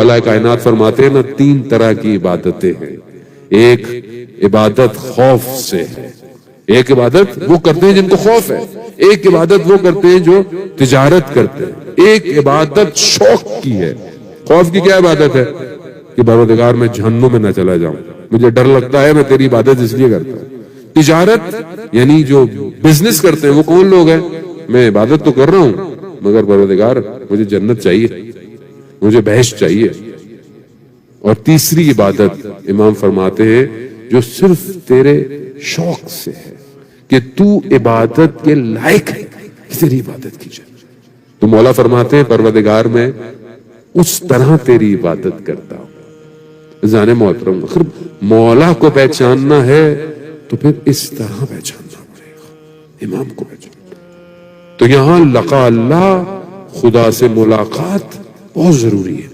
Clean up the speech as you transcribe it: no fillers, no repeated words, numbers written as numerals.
اعلیٰ کائنات فرماتے ہیں نا 3 طرح کی عبادتیں ہیں. ایک عبادت خوف سے ہے. ایک عبادت وہ کرتے ہیں جن کو خوف ہے. ایک عبادت وہ کرتے ہیں جو تجارت کرتے ہیں. ایک عبادت شوق کی ہے. خوف کی کیا عبادت ہے کہ پروردگار میں جہنم میں نہ چلا جاؤں, مجھے ڈر لگتا ہے, میں تیری عبادت اس لیے کرتا ہوں. تجارت یعنی جو بزنس کرتے ہیں وہ کون لوگ ہیں؟ میں عبادت تو کر رہا ہوں مگر پروردگار مجھے جنت چاہیے, مجھے بہشت چاہیے. اور تیسری عبادت امام فرماتے ہیں جو صرف تیرے شوق سے ہے کہ تو عبادت کے لائق ہے کہ تیری عبادت کی جائے. تو مولا فرماتے ہیں پروردگار میں اس طرح تیری عبادت کرتا ہوں. جانے محترم, اگر مولا کو پہچاننا ہے تو پھر اس طرح پہچاننا پڑے گا, امام کو پہچاننا. تو یہاں لقاء اللہ, خدا سے ملاقات بہت ضروری ہے.